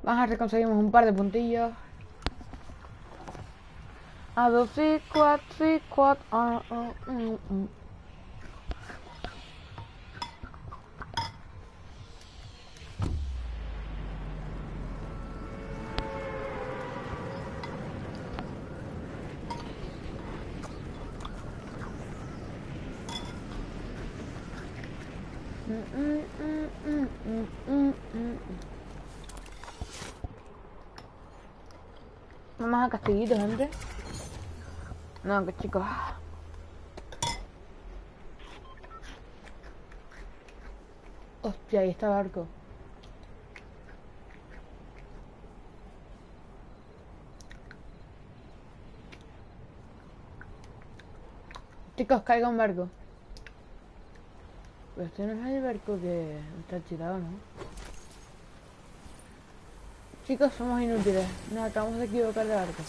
Vamos a ver si conseguimos un par de puntillos. A dos y cuatro. Vamos a Castillito, gente. No, que chicos. Hostia, ahí está barco. Chicos, caiga un barco. Pero este no es el barco que está tirado, ¿no? Chicos, somos inútiles. Nos acabamos de equivocar de barco.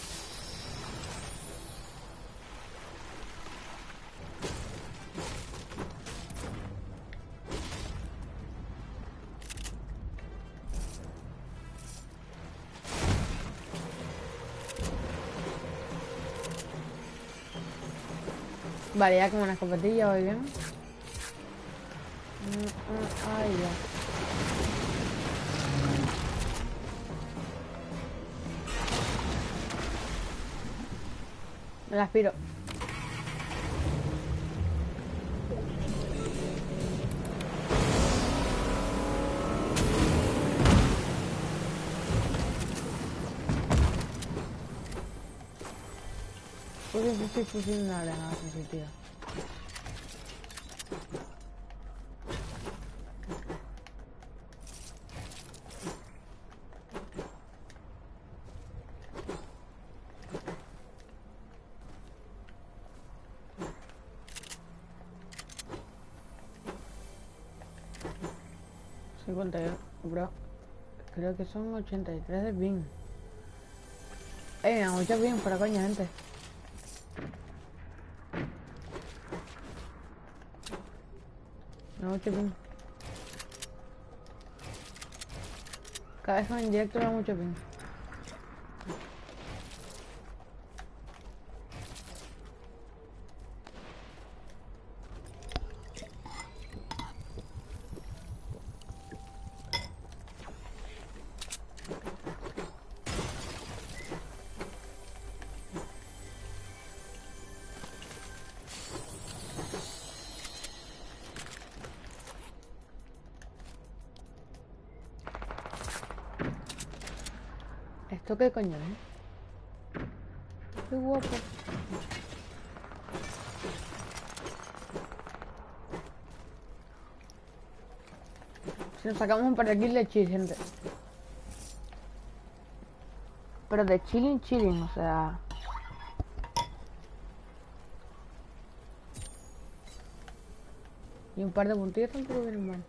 Vale, ya como una escopetilla voy bien. Ay, ya. Me la aspiro. ¿Por qué estoy fusilando una granada así, tío? Bro, creo que son 83 de ping. Mucho ping, para coña, gente. Mucho ping. Cada vez que en directo da mucho ping. ¿Esto qué coño es? Qué guapo. Si nos sacamos un par de kills de chill, gente. Pero de chilling, o sea... Y un par de puntillos tampoco vienen mal.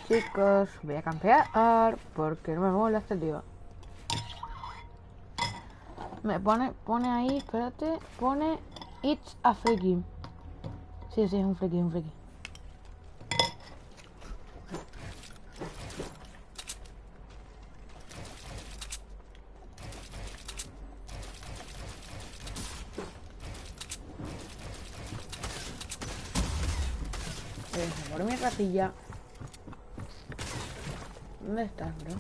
Chicos, voy a campear porque no me mola este tío. Me pone ahí, espérate, pone It's a freaky. Sí, es un freaky, Por mi ratilla. ¿Dónde estás, bro?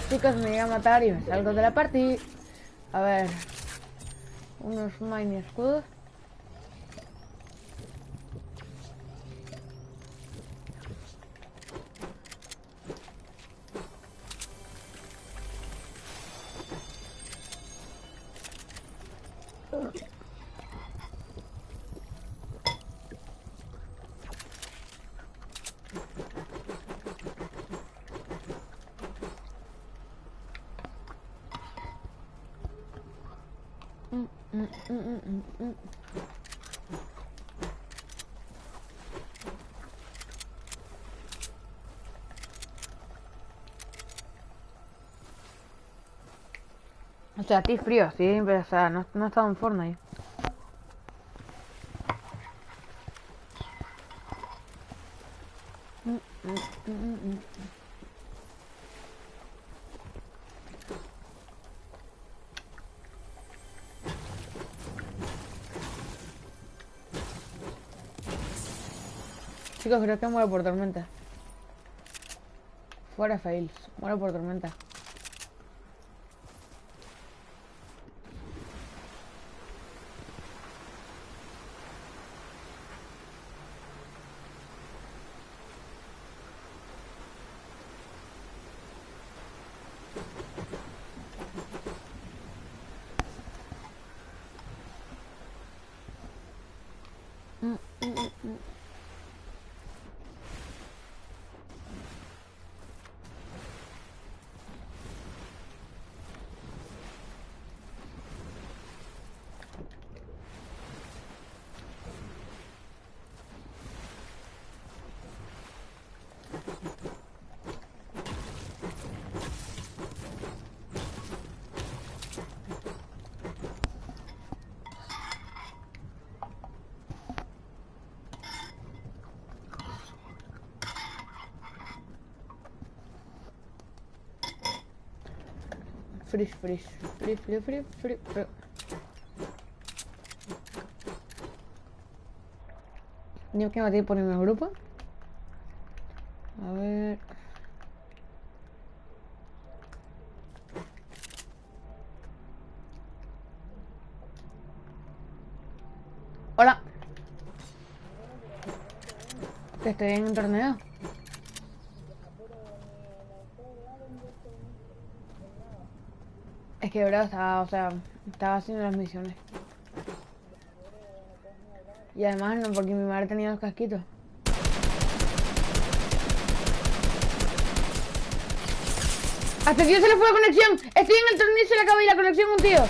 Chicos, me voy a matar y me salgo de la partida. A ver. Unos mini escudos. O sea, estoy frío, sí, pero o sea, no he estado en Fortnite. Chicos, creo que muero por tormenta. Fuera fails, muero por tormenta. Freeze. Yo que me por mi grupo. A ver. Hola. Que estoy en un torneo. Es que, bro, estaba haciendo las misiones. Y además no, porque mi madre tenía los casquitos. Hasta que yo se le fue la conexión. Estoy en el torneo y se le acaba de ir la conexión a un tío.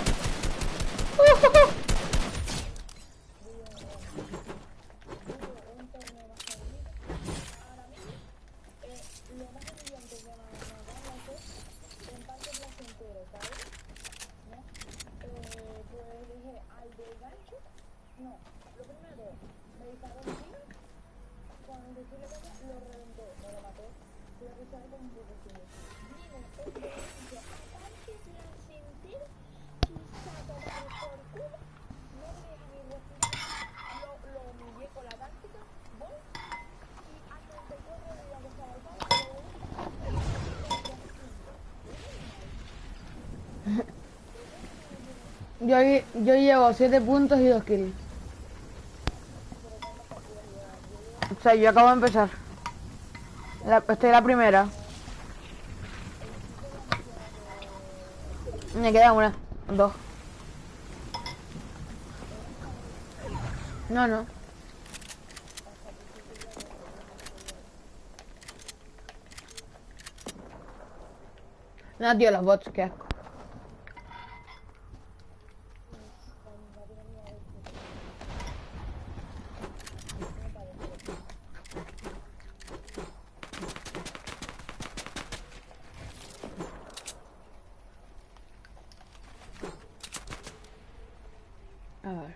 Yo llevo 7 puntos y 2 kills. O sea, yo acabo de empezar. Estoy en la primera. Me queda una, 2. No. No, tío, los bots, qué asco. A ver.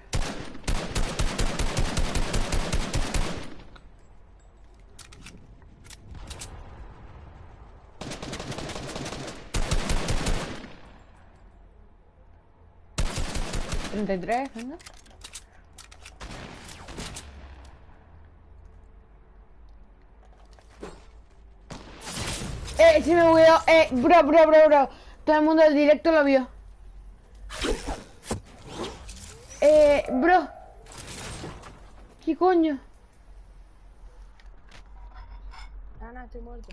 ¿33? Venga. Sí me he bugueado. Bro. Todo el mundo del directo lo vio. Bro. ¿Qué coño? Ana, estoy muerto.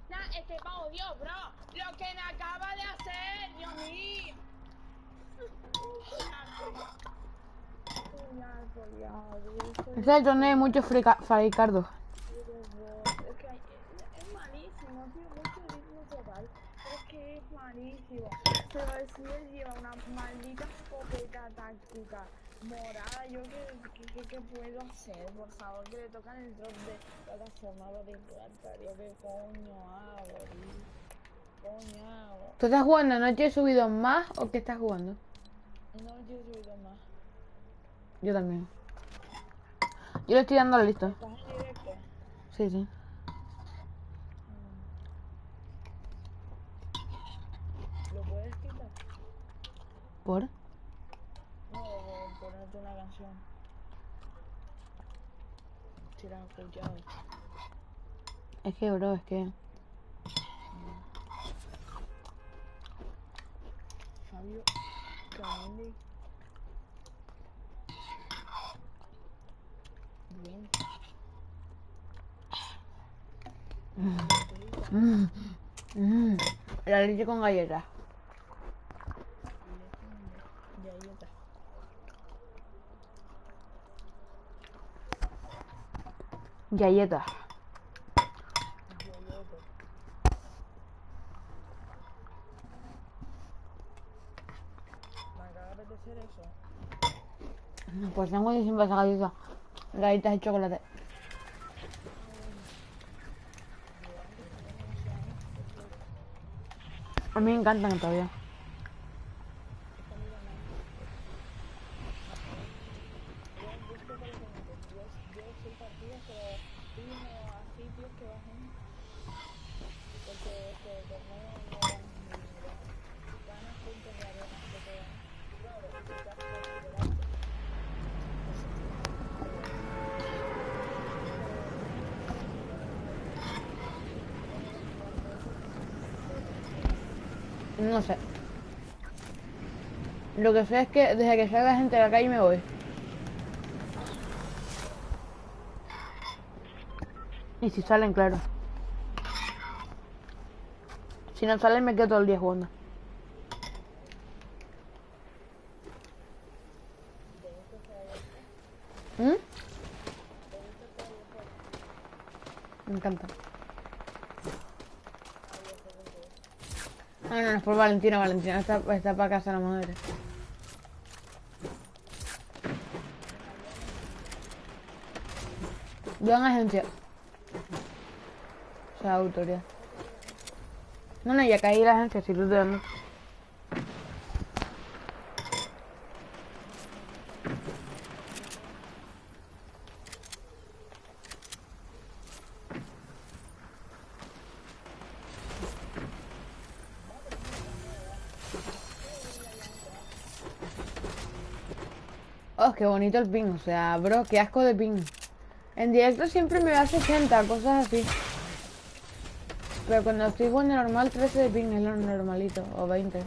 Nah, este pavo, Dios, bro. Lo que me acaba de hacer, Dios mío. Ese es el torneo de muchos fricardos. Es que es malísimo, tío, mucho ritmo total. Pero es que es malísimo. Pero si él lleva una maldita escopeta táctica morada, ¿yo qué puedo hacer? Por favor, que le tocan el drop de plataforma de Gibraltar. ¿Qué coño hago, tío? ¿Qué coño hago? ¿Tú estás jugando Noche subidon más o qué estás jugando? No yo he subido más. Yo también. Yo le estoy dando la lista. ¿Estás en directo? Sí, sí. ¿Lo puedes quitar? ¿Por? No, ponerte una canción. Si la has escuchado. Es que, bro, es que... Fabio Canelli. Bien. La leche con galletas. Galleta. Galletas. Yoyote. Me acaba de apetecer eso. Pues tengo siempre esa galleta. Galletas de chocolate. Yo antes tenía unos años. A mí me encantan todavía. Esta liga no. Yo estoy por eso mismo. Yo 6 partidas, pero fijo a sitios que bajen. Porque este torneo no ganas puntos de arena que te dan. Claro, y si te haces recuperarte. No sé. Lo que sé es que desde que salga gente de la calle me voy. Y si salen, claro. Si no salen, me quedo todo el día jugando. ¿Mm? Me encanta. Ah, no, no es por Valentina. Valentina está para casa la madre. Yo en agencia. O sea, autoridad. No, ya caí la agencia, si tú te dando. Oh, qué bonito el ping. O sea, bro, qué asco de ping. En directo siempre me da 60, cosas así. Pero cuando estoy jugando normal, 13 de ping es lo normalito. O 20.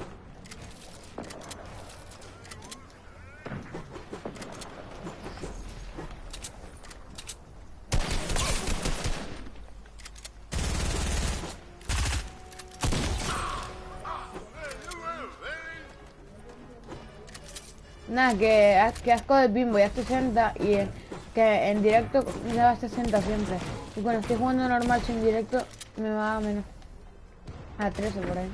Nada, que asco de ping. Voy a 60 y que en directo me da 60 siempre. Y cuando estoy jugando normal sin directo, me va a menos. A 13 por ahí.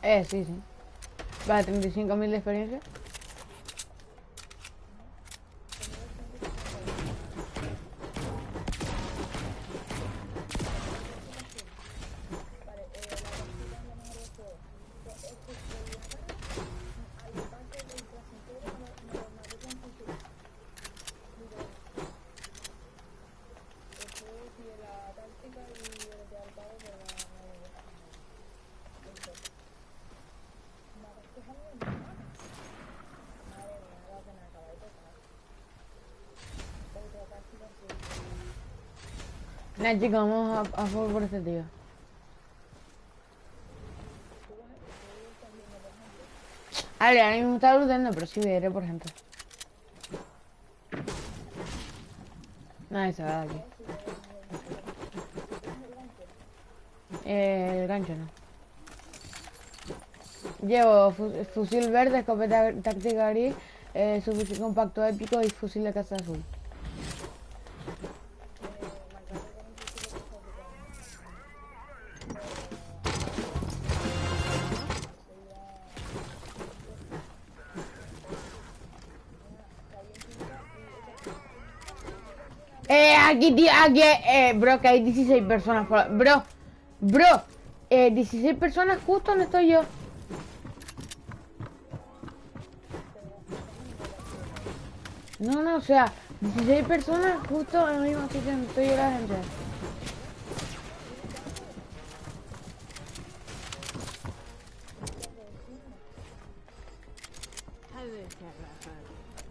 Sí, sí. Vale, 35.000 de experiencia. Nah, chicos, vamos a favor por este tío. Vale, ahora mismo está lutando, pero sí veré por gente. Nadie se va de aquí. El gancho no. Llevo fusil verde, escopeta táctica gris, subfusil compacto épico y fusil de caza azul. Aquí, tío, aquí, bro, que hay 16 personas por... Bro, 16 personas justo donde estoy yo. No, o sea, 16 personas justo en el mismo sitio donde estoy yo la gente.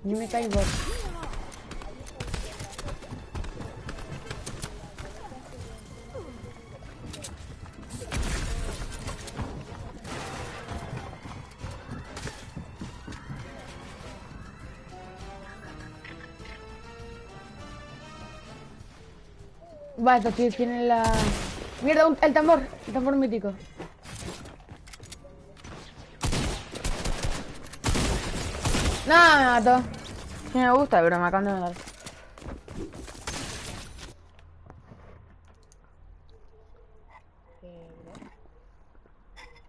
Yo me caigo. Va, estos tíos tienen la... Mierda, el tambor mítico. No, me mató. Sí me gusta, pero me acaban de matar.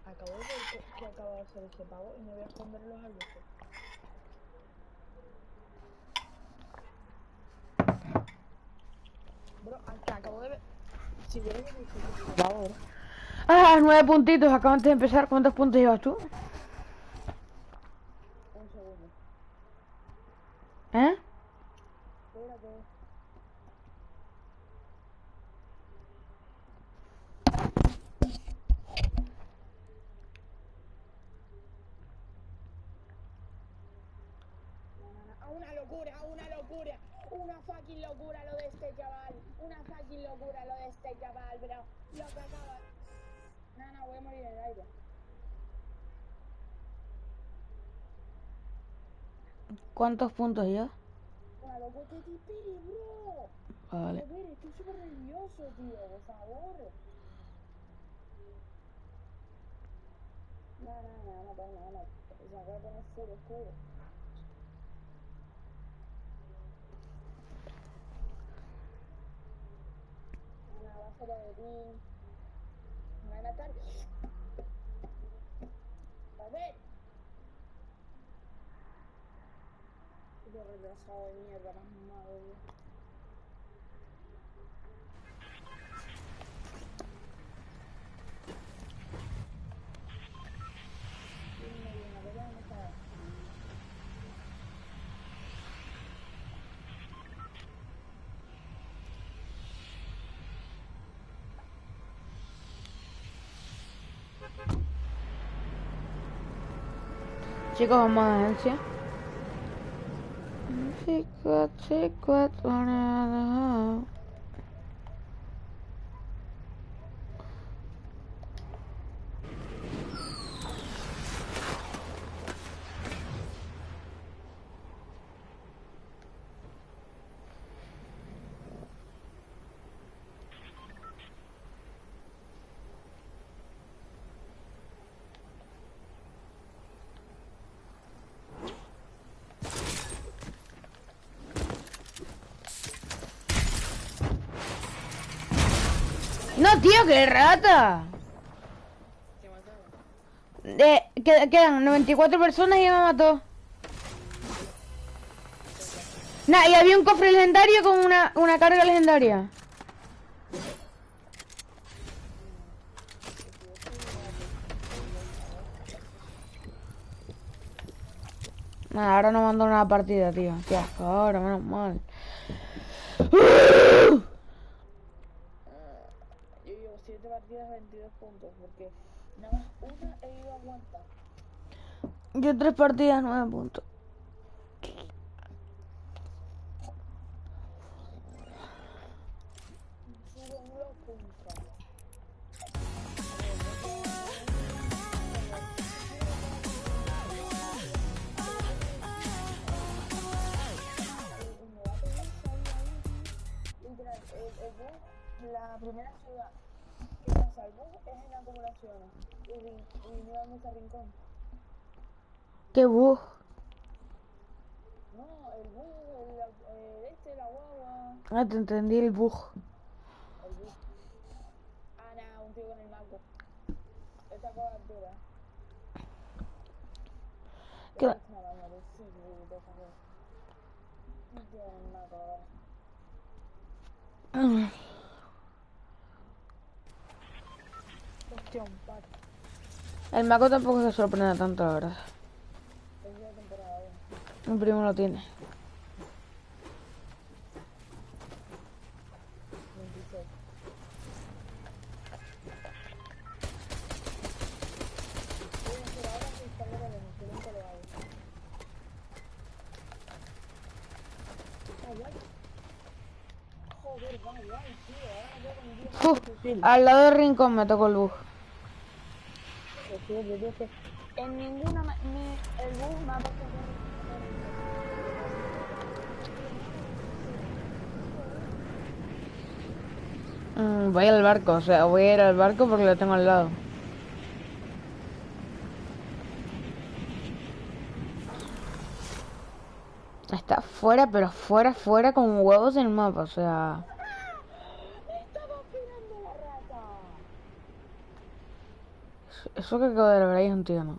Acabo de ver que acaba de hacer ese pavo y me voy a esconder en los arbustos. Bro, que acabo de ver... Si hubiera que decir ese pavo, bro. 9 puntitos, acaban de empezar. ¿Cuántos puntos llevas tú? Un segundo. ¿Eh? Espérate. Una locura. Una fucking locura lo de este chaval. Una fucking locura lo de este chaval, bro. Lo que acaba... No, voy a morir en el aire. ¿Cuántos puntos ya? Una locura. Que te espere, bro. Vale. Joder, estoy súper nervioso, tío. Por favor. No. Se acaba de poner full oscuro. Abajo de ti. Me van a matar. A ver. Qué retrasado de mierda, más madre, tío. Chicos, vamos a agencia. Chicos, nada. No, tío, qué rata. ¿Qué mataba? Quedan 94 personas y me mató. Nah, y había un cofre legendario con una carga legendaria. Nada, ahora no mando una partida, tío. Qué asco, ahora, menos mal. Yo llevo 7 partidas, 22 puntos, porque nada más una he ido a aguantar. Yo 3 partidas, 9 puntos. Suben los puntos. Me va a pedir ahí, literal, el bus, la primera ciudad que pasa el bus es en acumulaciones. Y mira dónde está Rincón. Qué bug. No, el bus, la guagua, Ah, te entendí el bug. el bus. Ah, nada, un tío con el maco. Esta cobertura. ¿Qué? Este tamaño de siglo y de esa cosa. Un tío con el maco, a ver. Hostia, un pato. El maco tampoco se sorprende tanto, la verdad. Es de temporada 1. Mi primo lo tiene. 26. Voy a hacer ahora que instalar el nunca lo hago. Ah, guay. Joder, va guay, tío. Ahora me quedo con 10 Uf, fusil. al lado del rincón me tocó el bug. Pues sí, tío, es que en ninguna el bus me ha pasado Voy al barco, o sea, voy a ir al barco porque lo tengo al lado. Está fuera, pero fuera con huevos en el mapa, o sea... ¡Estaba aspirando la rata! Eso que acabo de ver ahí es un tío, ¿no?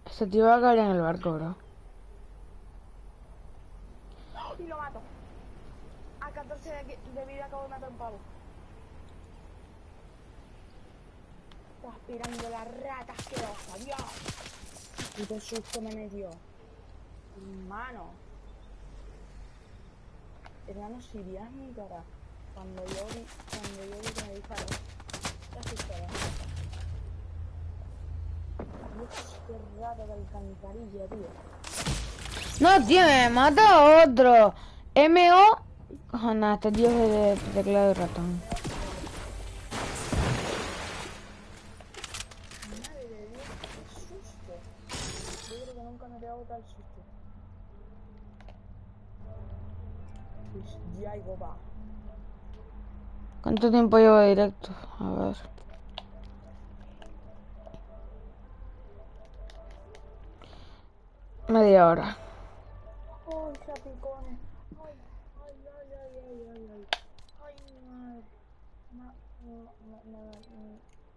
Este tío va a caer en el barco, bro. Y lo mato. A 14 de vida acabo de matar un pavo. Está aspirando la rata asquerosa, Dios. Y qué susto me metió. Hermano. Hermano, si vías mi cara. Cuando yo vi que me disparó. Te asustarás. Dios, qué rata de alcantarilla, tío. No, tío, me mata otro. M.O. Oh, nada, este tío es de teclado de ratón. Madre de Dios, qué susto. Yo creo que nunca me he pegado tal susto. Pues ya va. ¿Cuánto tiempo llevo de directo? A ver. Media hora. Ay, chapicones. Ay, ay, ay, ay, ay, ay, ay. Ay, madre.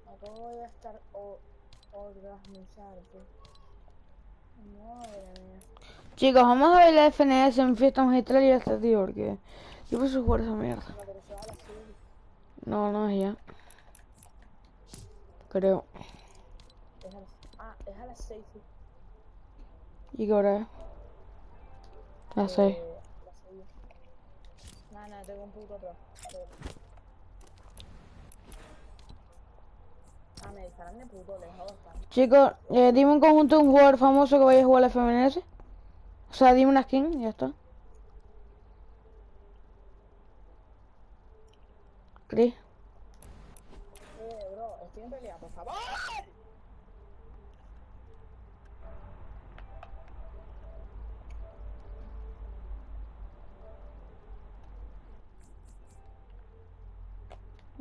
Acabo de estar orgasmizarte. Madre mía. Chicos, vamos a ver la FNS en fiesta magistral y ya está, tío, porque... Yo puedo jugar esa mierda. Venga, pero eso es a las 7. No, no es ya. Creo. Es a las 6, sí. ¿Y qué hora es? Las 6. Las 6. Nada, tengo un puto atrás. Ah, me disparan de puto lejos bastante. Chicos, dime un conjunto de un jugador famoso que vaya a jugar a la FMS. O sea, dime una skin y ya está. Chris. Bro, estoy en pelea, por favor.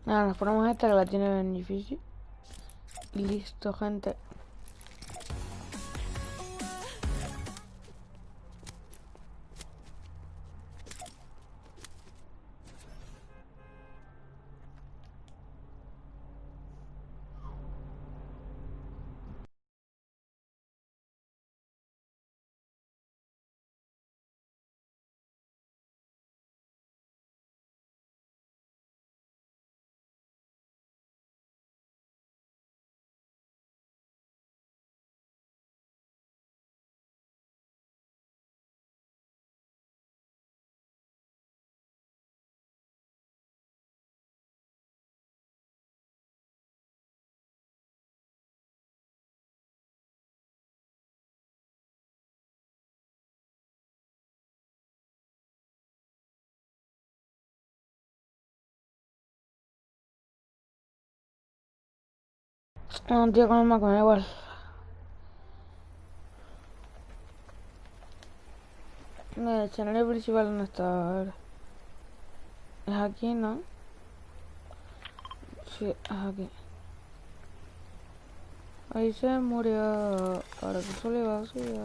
Nada, nos ponemos esta que la tiene bien difícil. Y listo, gente. No, tío, con el Mac me da igual. El escenario principal no está. A ver. Es aquí, ¿no? Sí, es aquí. Ahí se murió. Ahora que solo iba a subir.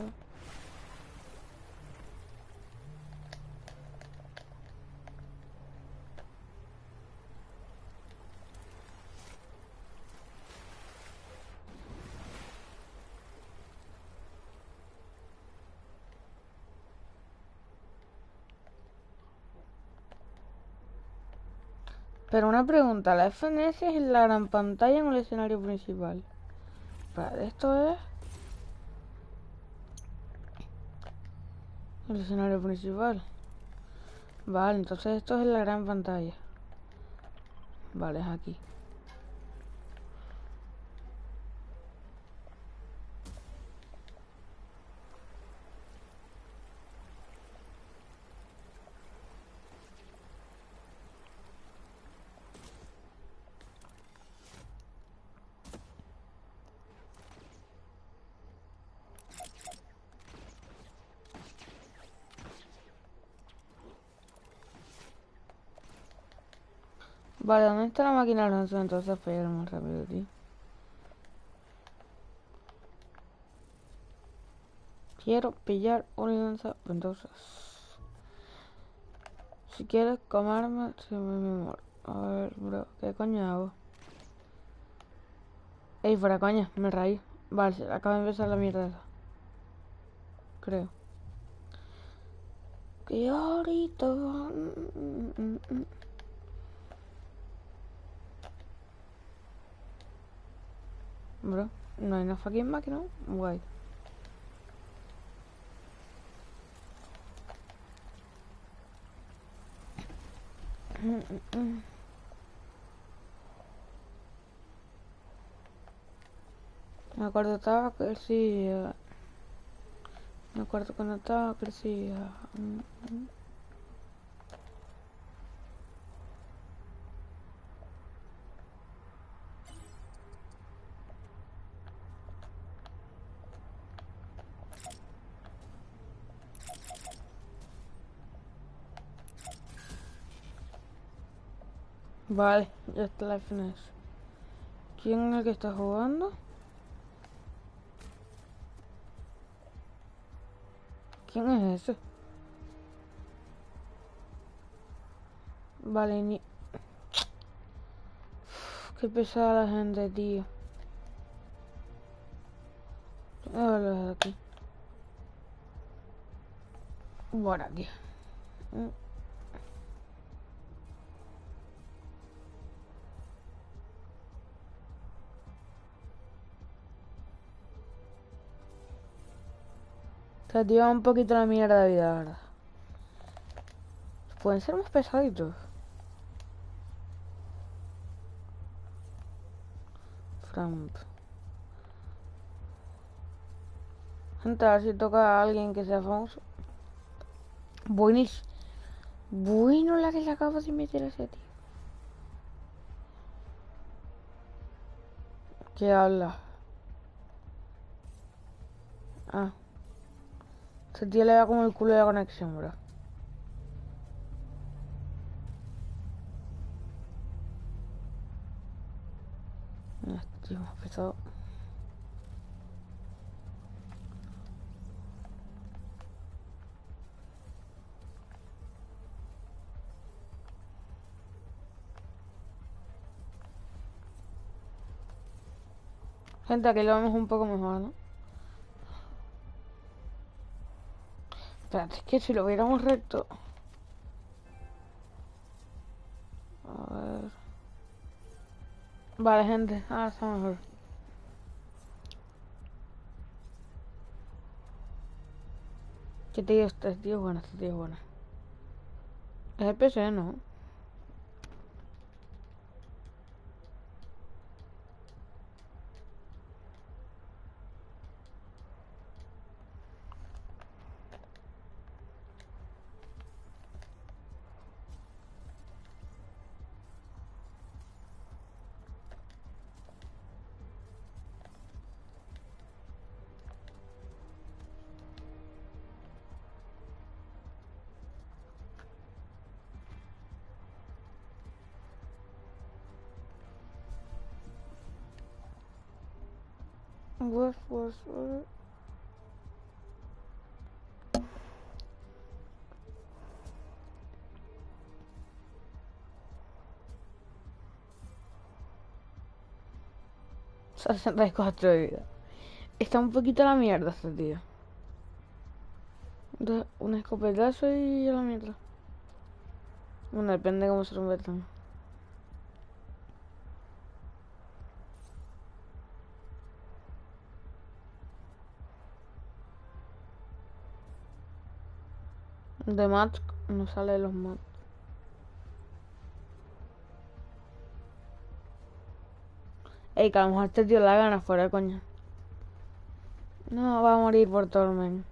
Pero una pregunta, ¿la FNS es la gran pantalla en el escenario principal? Vale, esto es el escenario principal. Vale, entonces esto es la gran pantalla. Vale, es aquí. Vale, ¿dónde está la máquina de lanzamiento? Entonces para llegar más rápido, tío. Quiero pillar un lanzaventosas. Si quieres comerme, se me muero. A ver, bro, ¿qué coño hago? Ey, fuera coña, me raí. Vale, acaba de empezar la mierda esa. Creo. Que ahorita... Bro, no hay una fucking máquina. Guay. Me acuerdo estaba crecida. Me acuerdo cuando estaba crecida. Vale, ya está la FNS. ¿Quién es el que está jugando? ¿Quién es ese? Vale, ni... Qué pesada la gente, tío. Vale, de aquí. Por aquí. Se te lleva un poquito la mierda de vida, la verdad. Pueden ser más pesaditos. Framp. Gente, a ver si toca a alguien que sea famoso. Buenísimo. Bueno la que se acaba de meter a ese tío. ¿Qué habla? Ah. Ese tío le da como el culo de la conexión, bro. Este tío más pesado. Gente, aquí lo vemos un poco mejor, ¿no? Espérate, es que si lo viéramos recto... A ver... Vale, gente. Ah, está mejor. ¿Qué tío este tío es bueno? Este tío es bueno. Es el PC, ¿no? Was. ...64 de vida. Está un poquito a la mierda este tío. Entonces, un escopetazo y a la mierda. Bueno, depende de cómo se lo metan. De match no sale de los match. Ey, que a lo mejor este tío la gana fuera de coña. No, va a morir por Torment.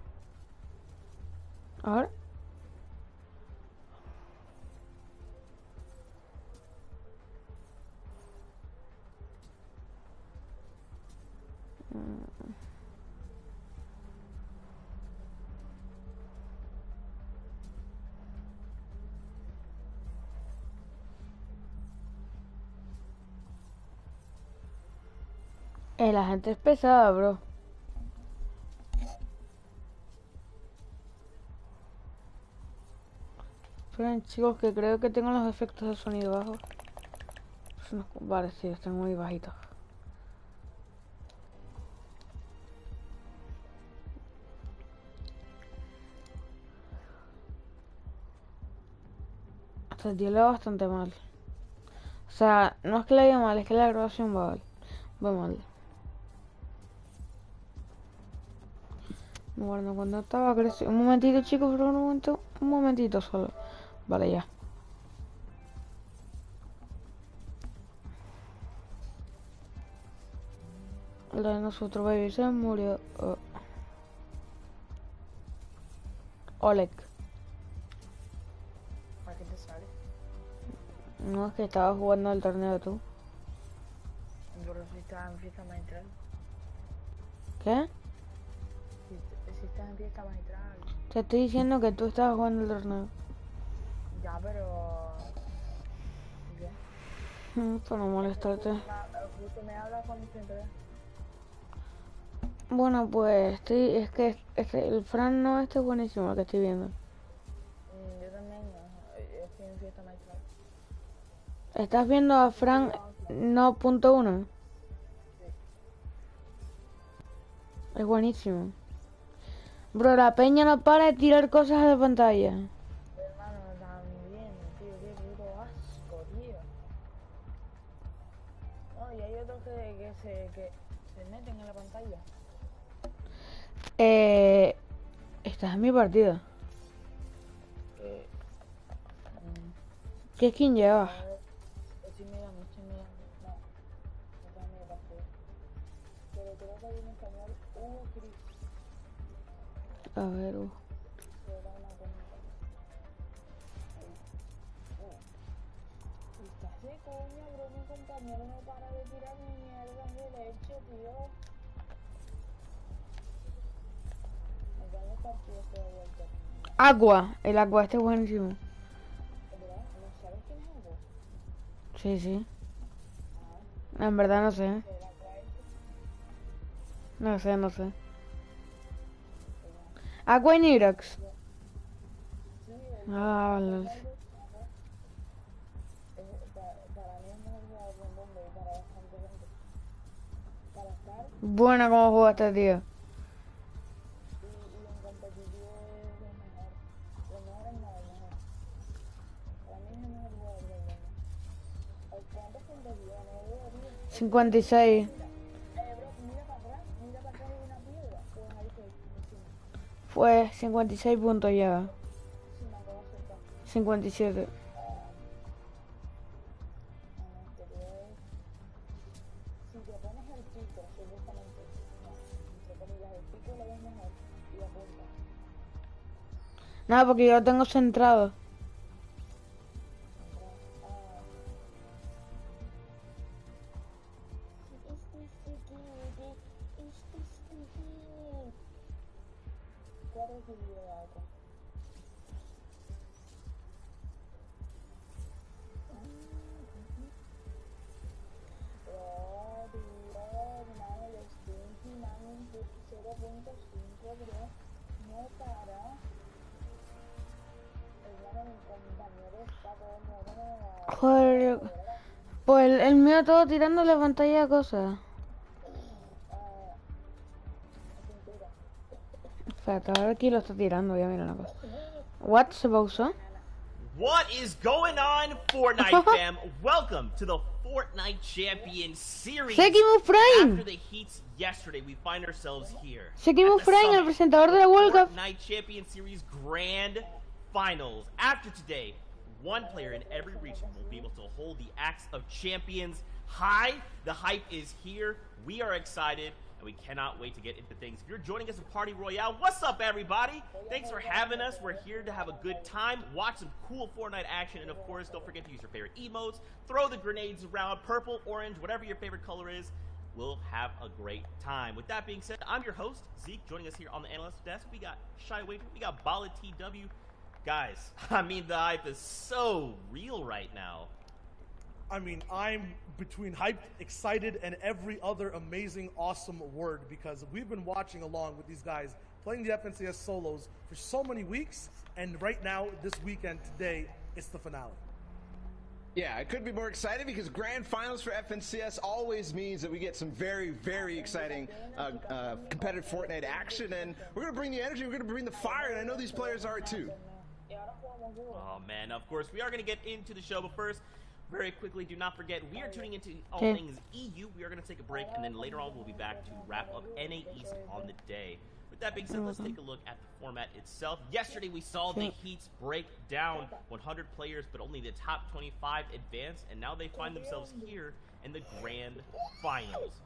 Ahora. La gente es pesada, bro. Esperen, chicos, que creo que tengo los efectos de sonido bajos. Vale, sí, están muy bajitos. Hasta el tío le va bastante mal. O sea, no es que le vaya mal, es que la grabación va mal. Bueno, cuando estaba creciendo... Un momentito, chicos, por un momento. Un momentito solo. Vale, ya. La de nosotros, baby, se murió. Oleg. ¿Para qué te sale? No, es que estaba jugando el torneo tú. Pero si estás en fiesta magistral. ¿Qué? Si estás en fiesta magistral. Te estoy diciendo que tú estabas jugando el torneo. Ya, pero... ¿Qué? Para no molestarte. Justo me hablas cuando se entrega. Bueno, pues es que el Fran no, este es buenísimo el que estoy viendo. Yo también, estoy en fiesta magistral. ¿Estás viendo a Fran no .1? Sí. Es buenísimo. Bro, la peña no para de tirar cosas de pantalla. Hermano, también, tío, qué puto asco, tío. No, y hay otros que se meten en la pantalla. Estás en mi partida. ¿Qué skin llevas? Estoy mirando. No, no está en mi partida. Pero creo que hay en español Hugo Cris. A ver, Era una cómica. Estás de coña, bro, mi compañero no para de tirar mierdas de leche, tío. Me dan los partidos de vuelta. Agua. El agua este es buenísimo. ¿Verdad? ¿No sabes quién es Hugo? Sí, sí. Ah, En verdad no sé. el agua este. No sé. Agua en Irox. Sí, Ah, vale. para mí es mejor jugador del mundo y para bastante gente. Para estar Buena como juega este tío. y en competitivo es el mejor. El mejor es no, el mejor. Para mí es el mejor jugador del mundo. ¿Cuántos puntos lleva? No veo, tío. 56. Bro, mira para atrás hay una piedra. Pues ahí estoy, encima. Fue 56 puntos ya. Sí, me acabo de acercar. 57. Este tío es... Si te pones el pico, supuestamente, no, entre comillas, el pico lo ves mejor y apunta. Nada, porque yo lo tengo centrado. ¿Cuál es el video de acá? 0.5, bro. No para. Hermano, mi compañero está como... Joder, pues el mío todo tirando la pantalla a cosas. Cintura. Espérate, a ver quién lo está tirando, ya mira una cosa. What? ¿Se pausó? What is going on, Fortnite fam? Welcome to the Fortnite Champion Series. Seguimos Frame. After the heats yesterday, we find ourselves here. Seguimos Frame, el presentador de la World Cup. Fortnite Champion Series Grand Finals. After today, one player in every region will be able to hold the Axe of Champions high. The hype is here. We are excited. And we cannot wait to get into things. If you're joining us in Party Royale, what's up, everybody? Thanks for having us. We're here to have a good time, watch some cool Fortnite action, and of course, don't forget to use your favorite emotes, throw the grenades around, purple, orange, whatever your favorite color is. We'll have a great time. With that being said, I'm your host, Zeke. Joining us here on the analyst desk, we got Shy Wager, we got Bala TW. Guys, I mean, the hype is so real right now. I mean, I'm between hyped, excited, and every other amazing, awesome word because we've been watching along with these guys playing the FNCS solos for so many weeks, and right now, this weekend, today, it's the finale. Yeah, it couldn't be more exciting because grand finals for FNCS always means that we get some very, very exciting competitive Fortnite action, and we're going to bring the energy, we're going to bring the fire, and I know these players are too. Oh, man, of course, we are going to get into the show, but first, very quickly, do not forget, we are tuning into all things EU. We are going to take a break, and then later on, we'll be back to wrap up NA East on the day. With that being said, let's take a look at the format itself. Yesterday, we saw the heats break down 100 players, but only the top 25 advance, and now they find themselves here in the grand finals.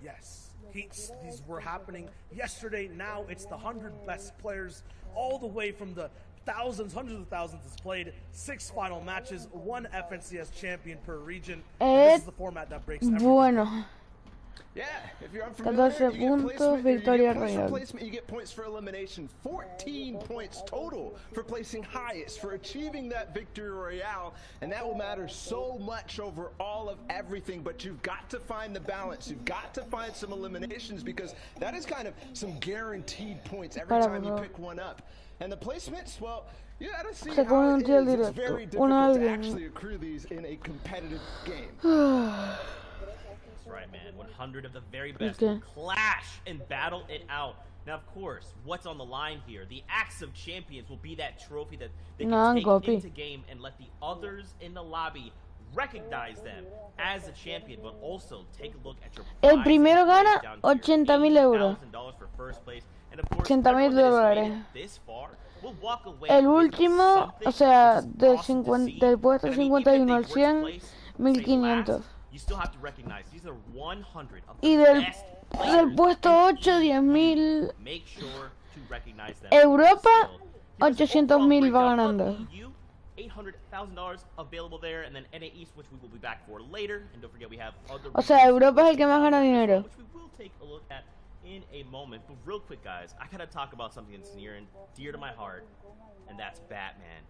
Yes, heats, these were happening yesterday. Now it's the 100 best players all the way from the thousands, hundreds of thousands has played, 6 final matches, 1 FNCS champion per region. This is the format that breaks everything. Bueno. Yeah, if you're unfamiliar, 14 puntos, victoria real. You get points for elimination, 14 points total for placing highest, for achieving that victory royale, and that will matter so much over all of everything, but you've got to find the balance. You've got to find some eliminations because that is kind of some guaranteed points every time you pick one up. And the placements, well, you gotta see how it is. It's very difficult to actually accrue these in a competitive game. That's right, man. 100 of the very best will clash and battle it out. Now, of course, what's on the line here? The Axe of Champions will be that trophy that they can take into game and let the others in the lobby recognize them as a champion, but also take a look at your El primero gana 80,000 euros. for first place. And of course, $80,000. this far will walk away El último, o sea, del puesto 51 al 100, 1.500. You still have to recognize these are 100 of Y the del best players. puesto 8, 10.000. Make sure to recognize them. Europa, 800.000 va ganando. $800,000 available there, and then NA East, which we will be back for later. And don't forget, we have other. O sea, Europa es el que más gana dinero. Which we will take a look at in a moment. But real quick, guys, I gotta talk about something that's near and dear to my heart, and that's Batman.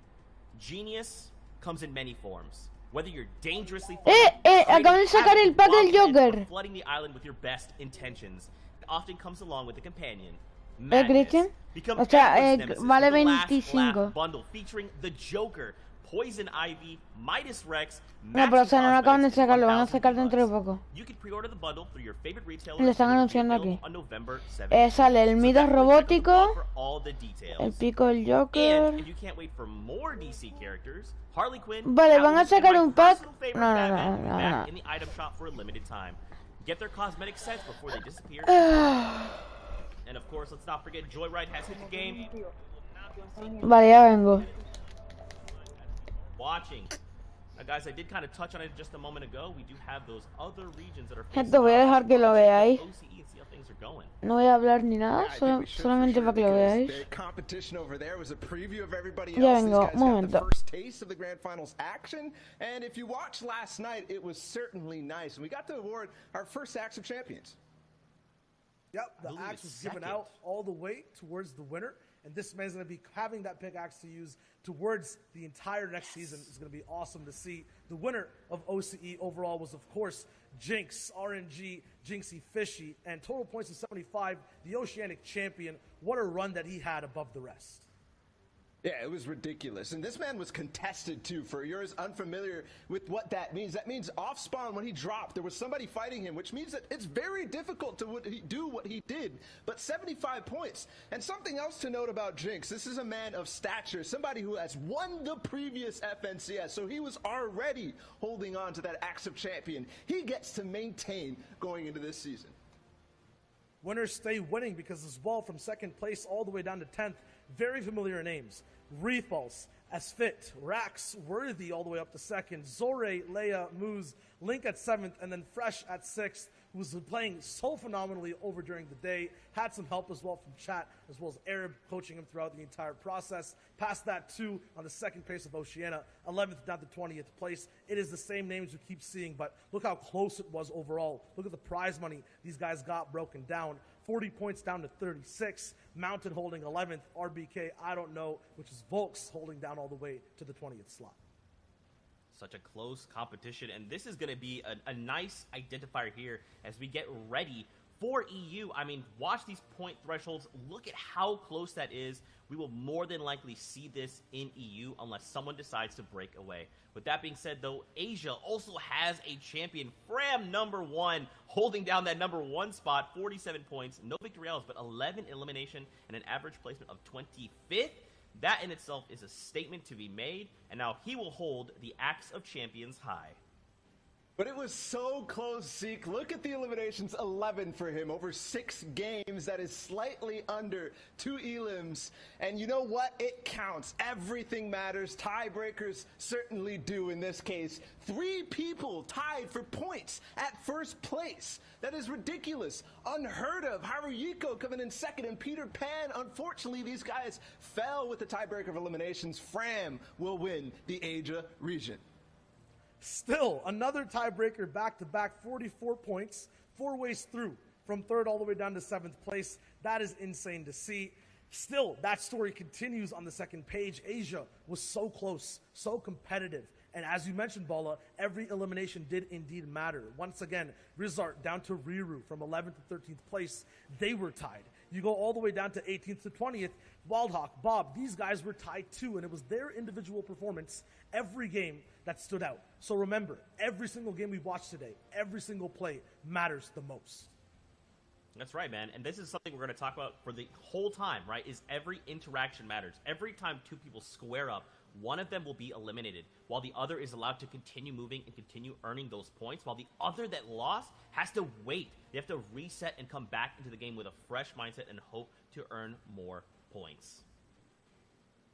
Genius comes in many forms. Whether you're dangerously acaban de sacar el pack del Joker. flooding the island with your best intentions, it often comes along with a companion. Christian? O sea, vale 25. Bundle featuring the Joker, Poison Ivy, Midas Rex. No, pero o sea, no lo acaban de sacar, lo van a sacar dentro de poco. You can pre-order the bundle through your favorite retailer. Lo están anunciando aquí. On November 7th. Sale el Midas robótico, For all the details. el pico del Joker. And if you can't wait for more DC characters, Harley Quinn. Vale, van a sacar un pack. No. Back in the item shop for a limited time. Get their cosmetic sets before they disappear. And of course, let's not forget Joyride has hit the game. Vale, ya vengo. Watching. Now, guys, I did kind of touch on it just a moment ago. We do have those other regions that are Gente, voy a dejar que lo veáis. OCE and see how things are going. No voy a hablar ni nada, solamente para que lo veáis. Ya vengo, un momento. Taste of the grand finals action, and if you watched last night, it was certainly nice, and we got to award our first Axe of Champions. Yep, the axe was given out all the way towards the winner, and this man's going to be having that pickaxe to use towards the entire next season. It's going to be awesome to see. The winner of OCE overall was, of course, Jinx, RNG, Jinxie Fishy, and total points of 75, the Oceanic champion. What a run that he had above the rest. Yeah, it was ridiculous. And this man was contested, too. For yours unfamiliar with what that means off spawn, when he dropped, there was somebody fighting him, which means that it's very difficult to do what he did. But 75 points. And something else to note about Jinx, this is a man of stature, somebody who has won the previous FNCS. So he was already holding on to that Axe of Champion. He gets to maintain going into this season. Winners stay winning because as well, from second place all the way down to 10th, very familiar names. Refulse, Asfit, Rax, Worthy all the way up to second, Zore, Leia, Moose, Link at 7th, and then Fresh at 6th, who's been playing so phenomenally over during the day. Had some help as well from chat, as well as Arab coaching him throughout the entire process. Past that, too, on the second place of Oceania, 11th down to 20th place. It is the same names we keep seeing, but look how close it was overall. Look at the prize money these guys got broken down. 40 points down to 36. Mountain holding 11th. RBK, I don't know, which is Volks holding down all the way to the 20th slot. Such a close competition, and this is going to be a nice identifier here as we get ready for EU. I mean, watch these point thresholds. Look at how close that is. We will more than likely see this in EU unless someone decides to break away. With that being said, though, Asia also has a champion. Fram #1 holding down that #1 spot, 47 points, no victorials, but 11 elimination and an average placement of 25th. That in itself is a statement to be made, and now he will hold the Axe of Champions high. But it was so close, Zeke. Look at the eliminations, 11 for him over 6 games. That is slightly under 2 elims. And you know what? It counts. Everything matters. Tiebreakers certainly do in this case. 3 people tied for points at first place. That is ridiculous. Unheard of. Haruhiko coming in second, and Peter Pan. Unfortunately, these guys fell with the tiebreaker of eliminations. Fram will win the Asia region. Still, another tiebreaker back-to-back, 44 points, 4 ways through, from 3rd all the way down to 7th place. That is insane to see. Still, that story continues on the second page. Asia was so close, so competitive. And as you mentioned, Bala, every elimination did indeed matter. Once again, Rizart down to Riru from 11th to 13th place. They were tied. You go all the way down to 18th to 20th. Wildhawk, Bob, these guys were tied too, and it was their individual performance every game that stood out. So remember, every single game we watched today, every single play matters the most. That's right, man. And this is something we're going to talk about for the whole time, right? Is every interaction matters. Every time 2 people square up, one of them will be eliminated, while the other is allowed to continue moving and continue earning those points, while the other that lost has to wait. They have to reset and come back into the game with a fresh mindset and hope to earn more points.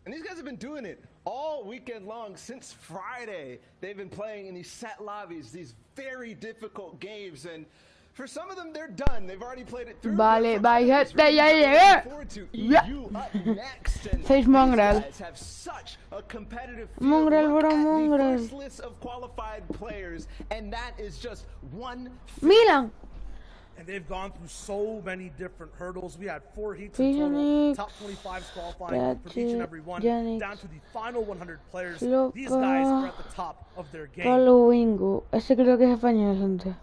And these guys have been doing it all weekend long. Since Friday, they've been playing in these set lobbies, these very difficult games, and for some of them, they're done. They've already played it through. Vale, vaya, ya llegué. Ya. 6 Mongrel. Have such a competitive Mongrel, bro, Mongrel. first list of qualified players, and that is just one. Milan. And they've gone through so many different hurdles. We had 4 heats in total, top 25s qualifying for each and every one, down to the final 100 players. These guys are at the top of their game. Pablo Wingo. Ese creo que es español, gente.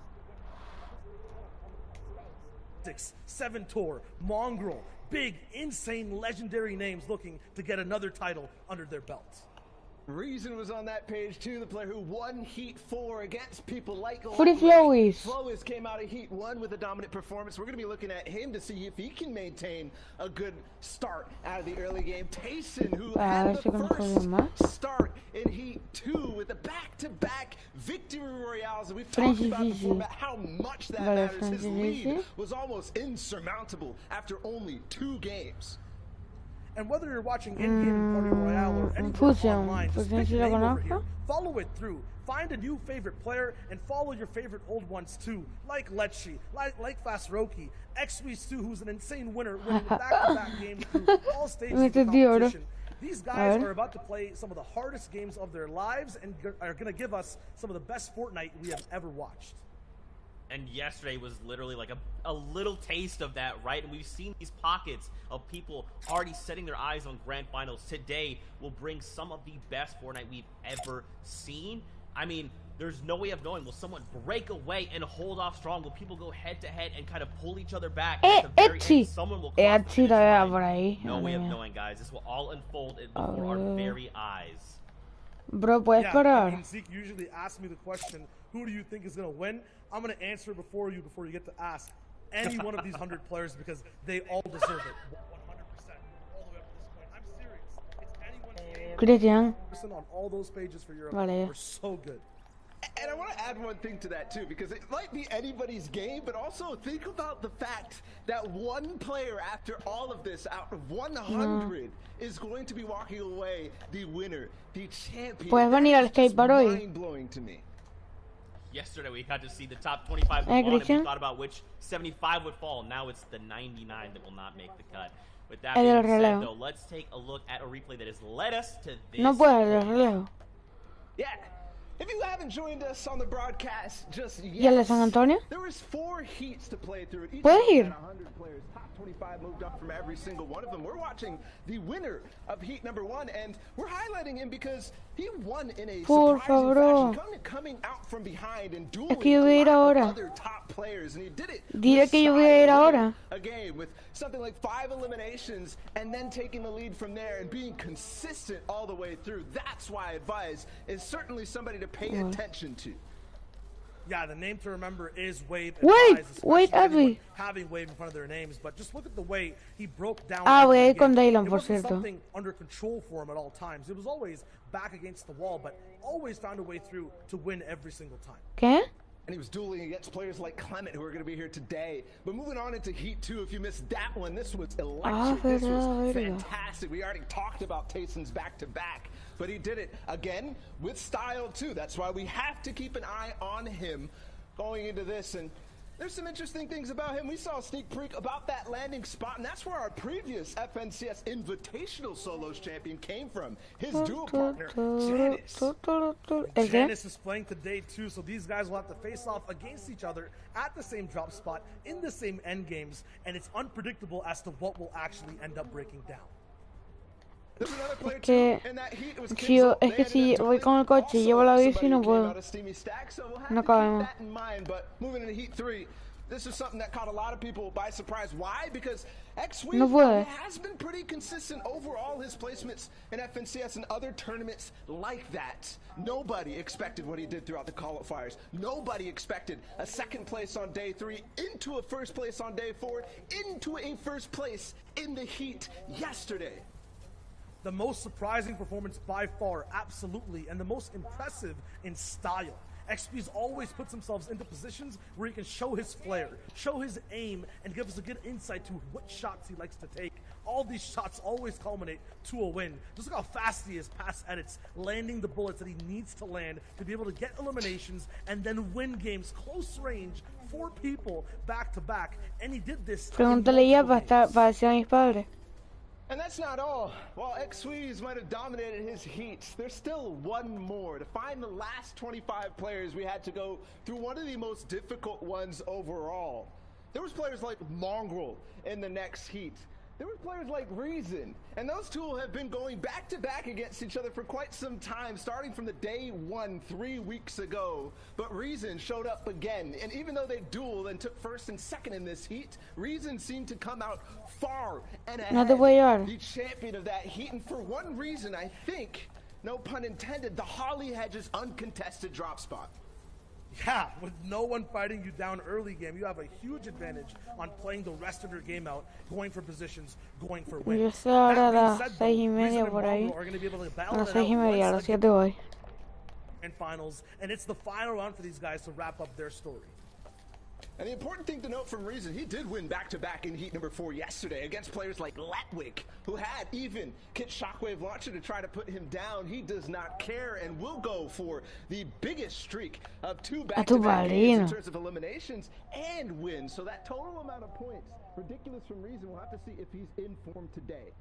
7 Tour, Mongrel, big, insane, legendary names looking to get another title under their belts. Reason was on that page too, the player who won Heat 4 against people like Flowis. Flowis came out of Heat 1 with a dominant performance. We're going to be looking at him to see if he can maintain a good start out of the early game. Tayson, who had the first start in Heat 2 with the back-to-back victory royales. And we've talked about before about how much that matters. His lead was almost insurmountable after only 2 games. And whether you're watching in-game Party Royale or anywhere online, just pick a name over here, follow it through, find a new favorite player, and follow your favorite old ones too, like Lecce, like Fasroki, XW2, who's an insane winner, winning back-to-back games through all stages of the competition. These guys are about to play some of the hardest games of their lives and are going to give us some of the best Fortnite we have ever watched. And yesterday was literally like a little taste of that, right? And we've seen these pockets of people already setting their eyes on grand finals. Today will bring some of the best Fortnite we've ever seen. I mean, there's no way of knowing. Will someone break away and hold off strong? Will people go head to head and kind of pull each other back? At the very end, someone will cross the finish line. No way of knowing, guys. This will all unfold before our very eyes. Bro, puedes parar. I mean, Zeke usually asks me the question, who do you think is going to win? I'm going to answer it before you get to ask any one of these 100 players because they all deserve it. 100%. All the way up to this point. I'm serious. It's anyone's Christian. on all those pages for Europe. Vale. We're so good. And I want to add one thing to that too, because it might be anybody's game, but also think about the fact that one player after all of this out of 100 is going to be walking away the winner, the champion. Puedes venir al skatepark hoy. Mind-blowing to me. Yesterday we got to see the top 25 move on, and we thought about which 75 would fall. Now it's the 99 that will not make the cut. With that being said, though, let's take a look at a replay that has led us to this. No puedo el relevo. Yeah. If you haven't joined us on the broadcast just yet, ¿Y el de San Antonio? there was 4 heats to play through. Each ¿Puedes ir? 100 players, top 25 moved up from every single one of them. We're watching the winner of heat number 1, and we're highlighting him because he won in a surprising fashion, coming out from behind and dueling other top players, and he did it. Dile que yo voy a ir ahora. A game with something like 5 eliminations and then taking the lead from there and being consistent all the way through. That's why I advise is certainly somebody to pay attention to. Yeah, the name to remember is Wave. Wait, Abby. Having Wave in front of their names, but just look at the way he broke down. Voy a ir con Dylan, it por wasn't cierto. something under control for him at all times. It was always back against the wall, but always found a way through to win every single time. ¿Qué? And he was dueling against players like Clement, who are going to be here today. But moving on into Heat 2, if you missed that one, this was electric. This was fantastic. We already talked about Tayson's back-to-back, but he did it again with style, too. That's why we have to keep an eye on him going into this. And there's some interesting things about him. We saw a sneak peek about that landing spot, and that's where our previous FNCS Invitational Solos champion came from. His dual partner, Janice. Janice is playing today too, so these guys will have to face off against each other at the same drop spot in the same end games, and it's unpredictable as to what will actually end up breaking down. There's another player que too, and that heat was es que si voy con el coche y llevo la bici no puedo. No cabemos. That in mind, but moving into Heat 3, this is something that caught a lot of people by surprise. Why? Because X-Weave has been pretty consistent overall, his placements in FNCS and other tournaments like that. Nobody expected what he did throughout the qualifiers. Nobody expected a second place on day 3, into a first place on day 4, into a first place in the Heat yesterday. The most surprising performance by far, absolutely, and the most impressive in style. XP's always puts themselves into positions where he can show his flair, show his aim, and give us a good insight to what shots he likes to take. All these shots always culminate to a win. Just look how fast he is past edits, landing the bullets that he needs to land to be able to get eliminations and then win games close range, 4 people back to back, and he did this. Pregúntale ya para decir a mis padres. And that's not all. While X-Weeze might have dominated his heats, there's still one more. To find the last 25 players, we had to go through one of the most difficult ones overall. There was players like Mongrel in the next heat. There were players like Reason, and those two have been going back-to-back against each other for quite some time, starting from the day 1 3 weeks ago. But Reason showed up again, and even though they dueled and took first and second in this heat, Reason seemed to come out far and ahead, the champion of that heat. And for one reason, I think, no pun intended, the Holly Hedges uncontested drop spot. Yeah, with no one fighting you down early game, you have a huge advantage on playing the rest of your game out, going for positions, going for wins. Yo sé ahora las 6:30 por ahí. A las 6:30, a las 7 voy. And finals, and it's the final round for these guys to wrap up their story. And the important thing to note from Reason, he did win back-to-back in heat number 4 yesterday against players like Letwick, who had even Kit Shockwave Launcher to try to put him down. He does not care and will go for the biggest streak of 2 back-to-back games in terms of eliminations and wins. So that total amount of points, ridiculous from Reason. We'll have to see if he's in form today.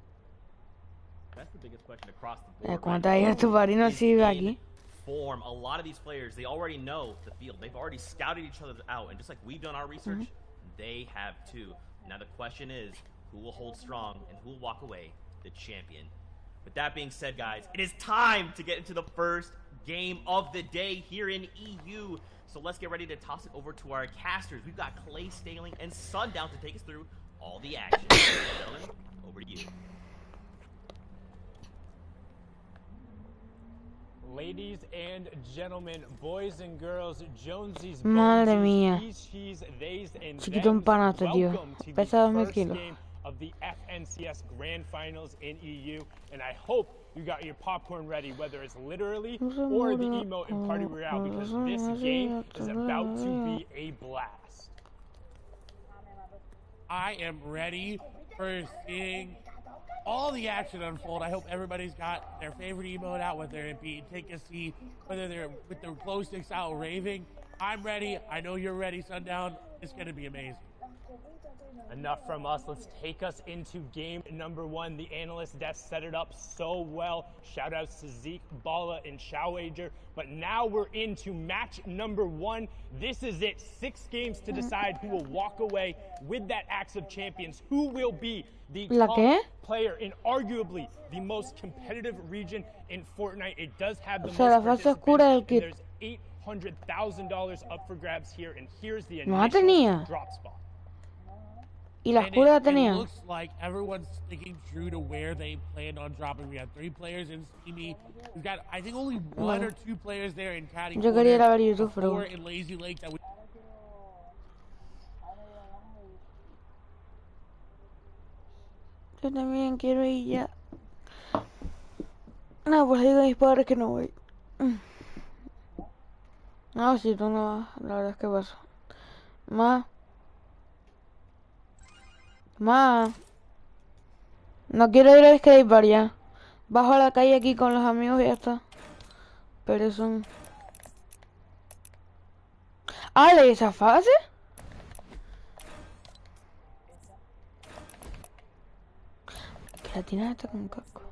That's the biggest question across the board. ¿Cuánta días tu padrino sigue aquí? Form. A lot of these players, they already know the field. They've already scouted each other out, and just like we've done our research, they have too. Now the question is, who will hold strong and who will walk away the champion? With that being said, guys, it is time to get into the first game of the day here in EU. So let's get ready to toss it over to our casters. We've got Clay, Staling, and Sundown to take us through all the action. Gentlemen, over to you. Ladies and gentlemen, boys and girls, Jonesies, Madre mía. Bonesies, he's, theys, and Chiquito thems, empanazo, tío. welcome to Pesa the 2000 first kilos. game of the FNCS Grand Finals in EU, and I hope you got your popcorn ready, whether it's literally or the emote in Party Royale, because this game is about to be a blast. I am ready for seeing all the action unfold. I hope everybody's got their favorite emote out, whether it be take a seat, whether they're with their glow sticks out raving. I'm ready. I know you're ready, Sundown. It's going to be amazing. Enough from us. Let's take us into game number one. The analyst desk set it up so well. Shout outs to Zeke, Bala, and Showager. But now we're into match number one. This is it. 6 games to decide who will walk away with that Axe of Champions. Who will be the top player in arguably the most competitive region in Fortnite. It does have the most participants. There's $800,000 up for grabs here. And here's the initial drop spot. Y la oscura tenía. It looks like everyone's sticking true to where they planned on dropping. We have 3 players in Steamy. We've got, I think, only 1 or 2 players there in Caddy. Yo quería ir a ver YouTube, pero 4 in Lazy Lake that we... Yo también quiero ir ya. No, pues digo a mis padres que no voy. No, si tú no vas, la verdad es que paso. No quiero ir al skatepark ya. Bajo a la calle aquí con los amigos y ya está. Pero son... Ah, ¿de esa fase? Que la tiene esta con casco.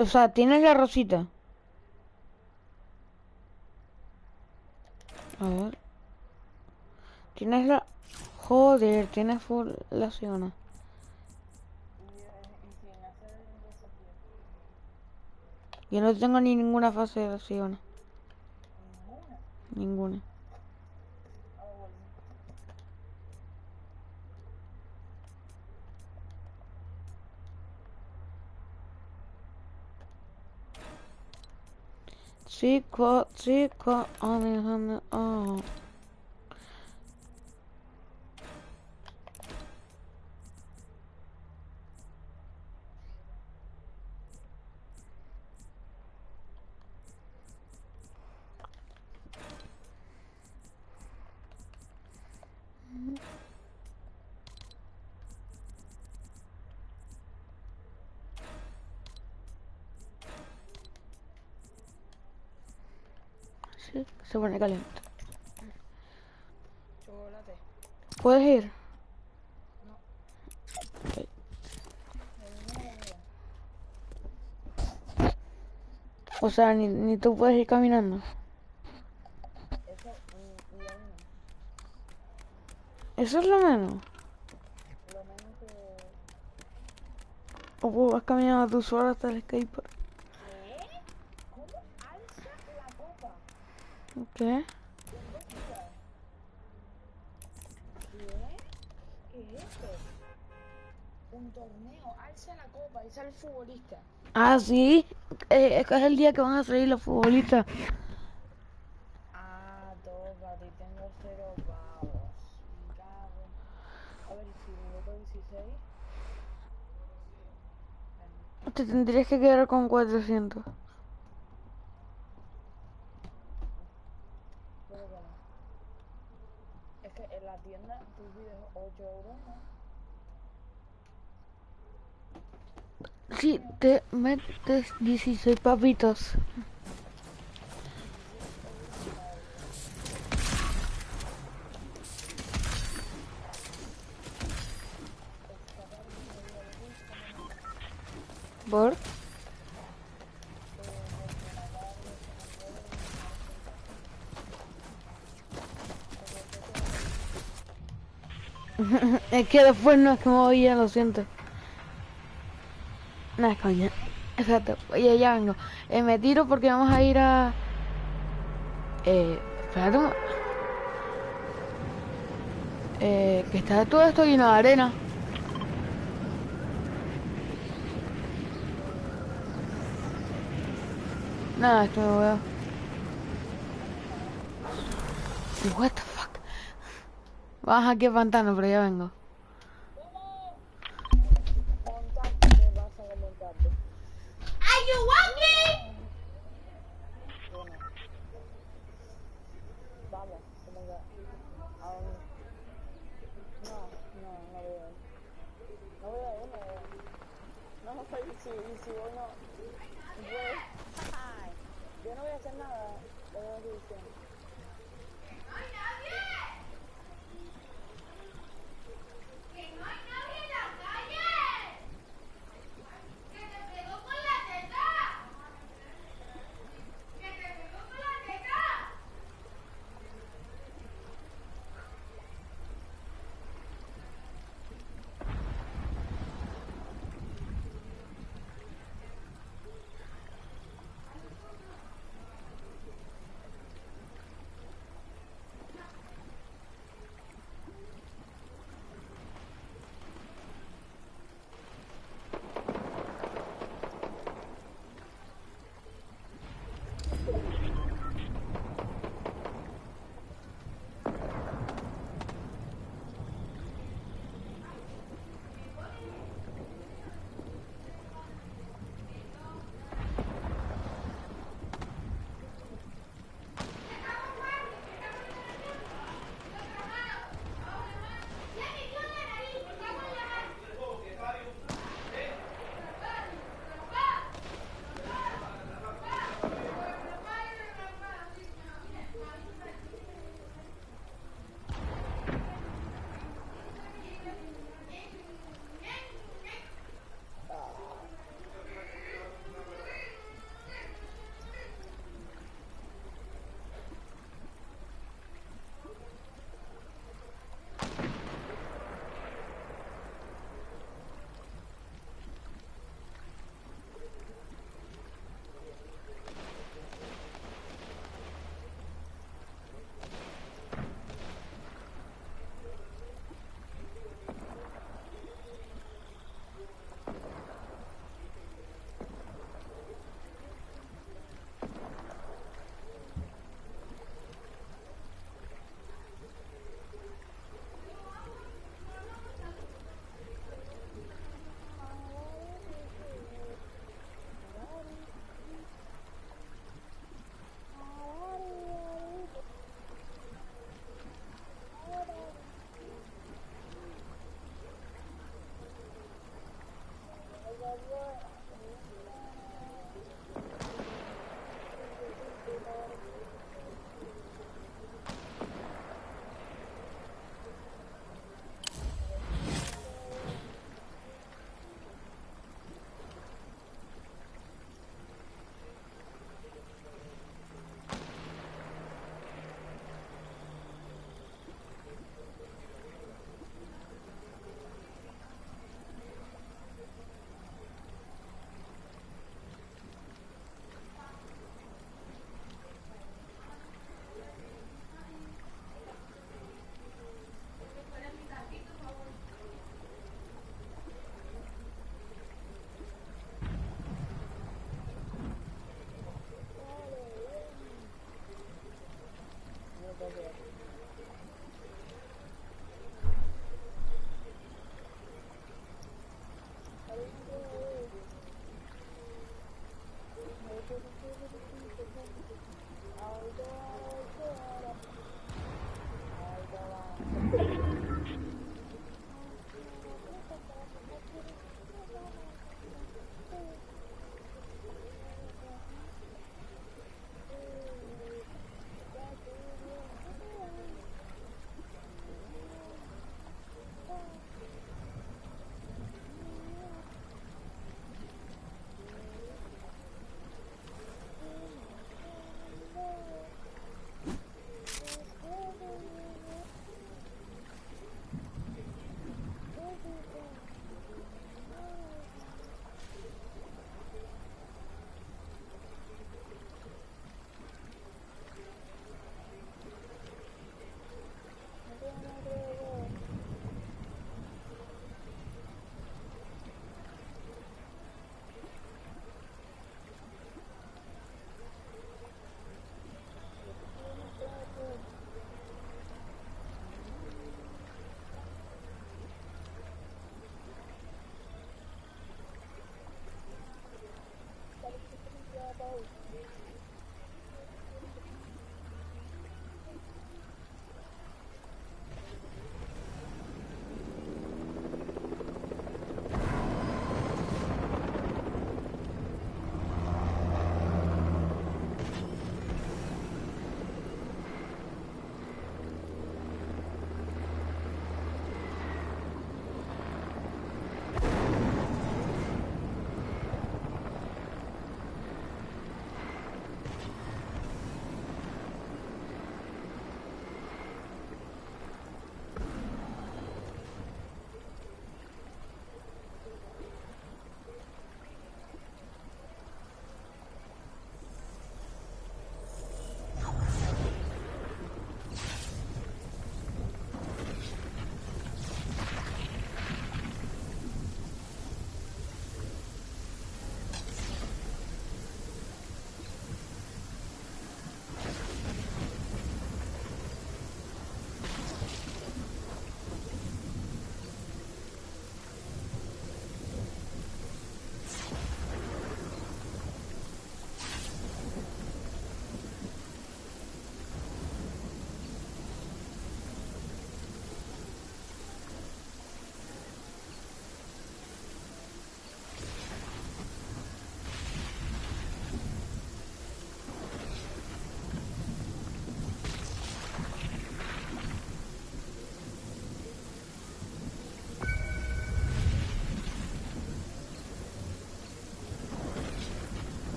O sea, tienes la rosita. A ver. Tienes la... Joder, tienes full la Siona. Yo no tengo ni ninguna fase de la Siona. Ninguna. Chico, Alejandro, oh. Sí, se pone caliente. Chocolate. ¿Puedes ir? No. Okay. O sea, ni tú puedes ir caminando. Eso es lo menos. Lo menos que... O pues vas caminando tú solo hasta el skatepark. ¿Qué? ¿Cómo alza la copa? ¿Qué? ¿Qué es esto? Un torneo, alza la copa y sale el futbolista. Ah, sí. Es el día que van a salir los futbolistas. Ah, toca, y tengo 0 pavos. Me cago. A ver, si me meto 16. Te tendrías que quedar con 400. Pero bueno. Es que en la tienda tú pides 8 euros, ¿no? Sí, te metes 16 papitos. ¿Por? Es que después no es que me voy bien, lo siento. Nada, coña. Exacto. Oye, ya vengo. Me tiro porque vamos a ir a... espérate un... que está todo esto lleno de arena. Nada, esto me voy a... What the fuck. Vamos aquí al pantano, pero ya vengo. Montarte, ¿qué pasa con montarte? Are you walking? Bueno, vamos, como que... ¿A dónde? No, no veo. No veo, no veo. No, no sé, y si voy no... Ay, yo no voy a hacer nada, te voy a decir diciendo.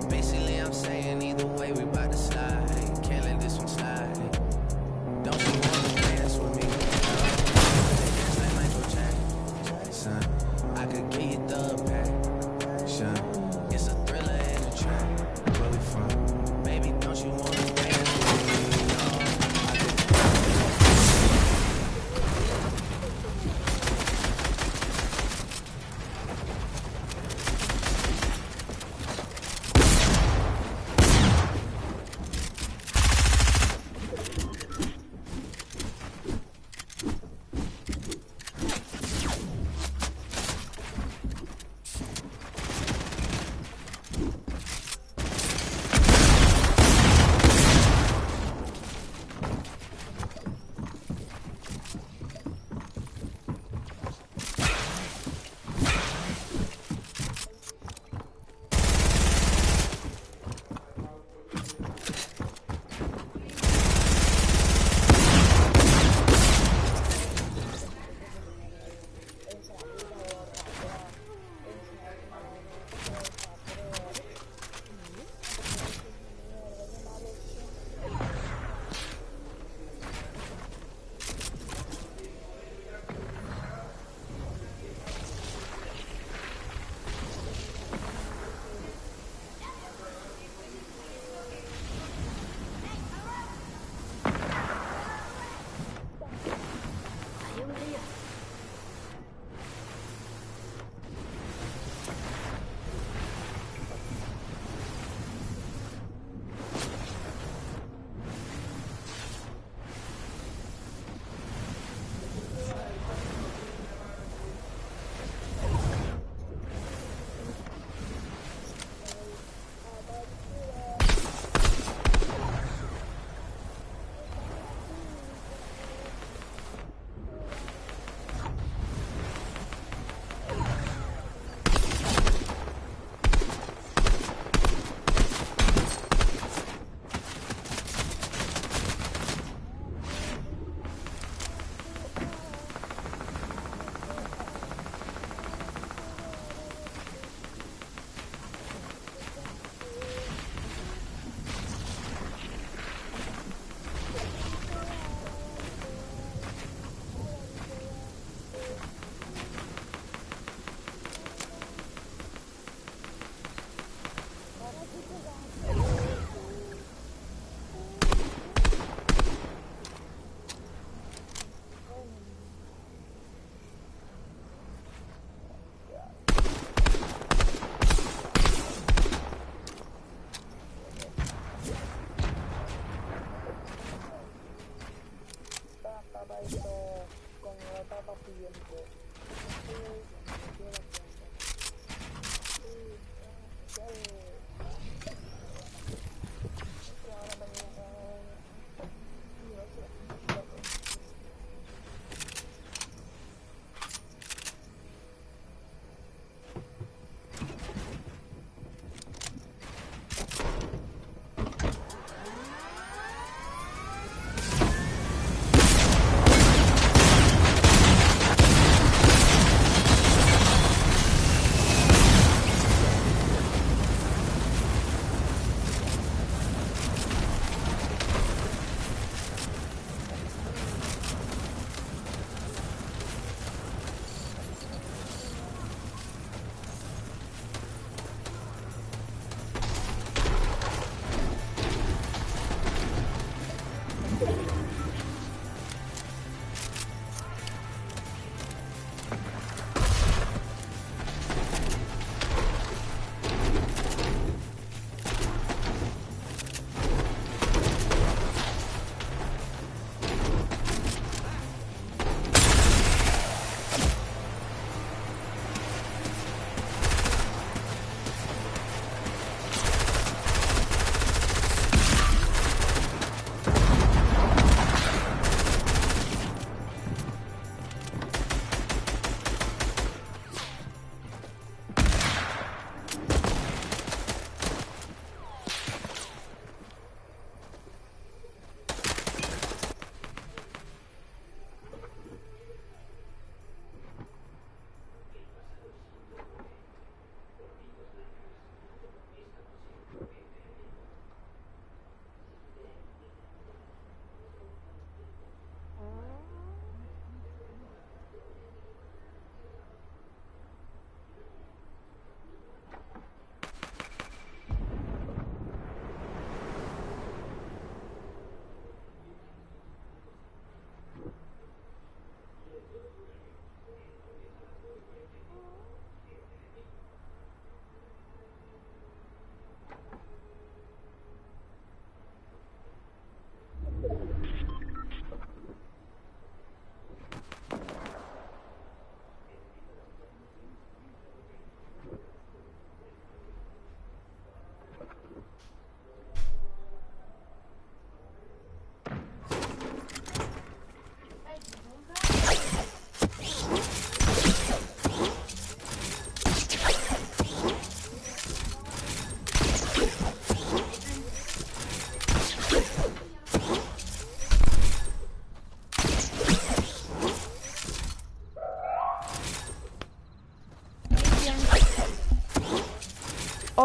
Basically, I'm saying either way, we bout to slide. Can't let this one slide. Don't you wanna dance with me? Dance like Michael Jackson. I could get you the passion. It's a thriller and a track. Where we from? Baby, don't you wanna dance with me?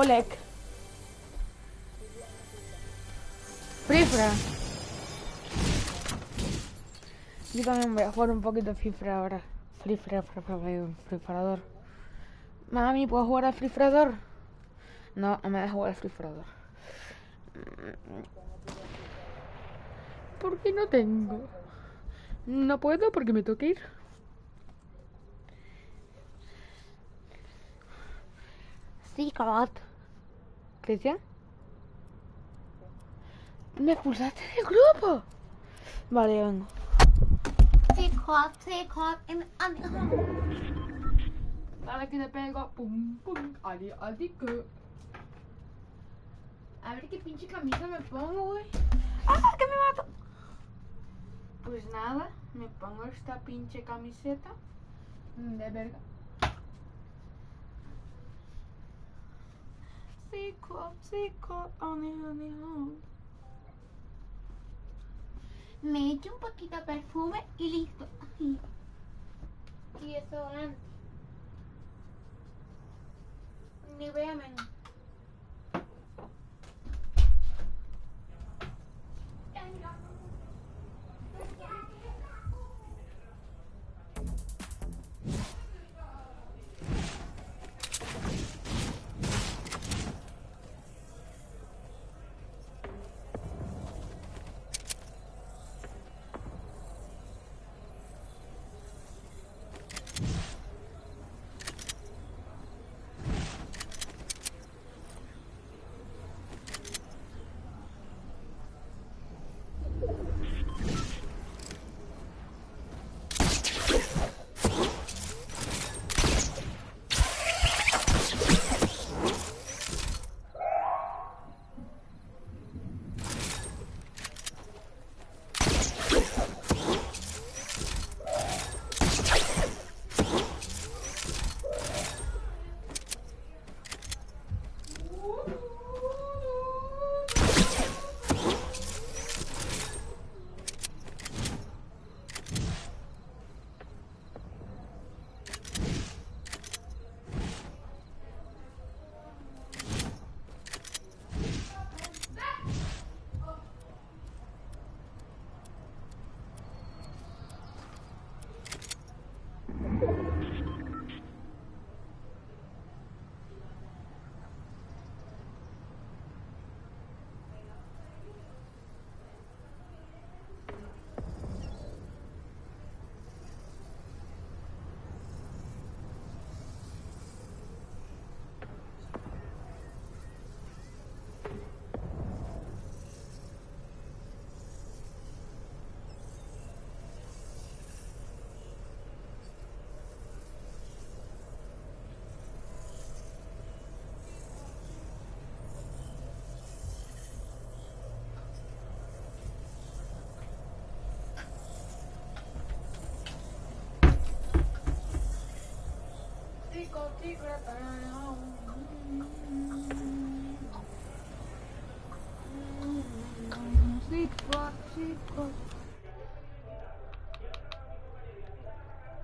Oleg. Frifra. Yo también voy a jugar un poquito de Frifra ahora. Frifrador. Mami, ¿puedo jugar al Frifrador? No, no me deja jugar al Frifrador. ¿Por qué no tengo? No puedo porque me toca ir. Sí, cabat. ¿Cristian? ¿Me expulsaste del grupo? Vale, vengo. Dale que te pego. Pum, pum. Ali, que. A ver qué pinche camisa me pongo, güey. ¡Ah, que me mato! Pues nada, me pongo esta pinche camiseta. De verga. Me echo un poquito de perfume y listo. Y desodorante. Ni vea menos.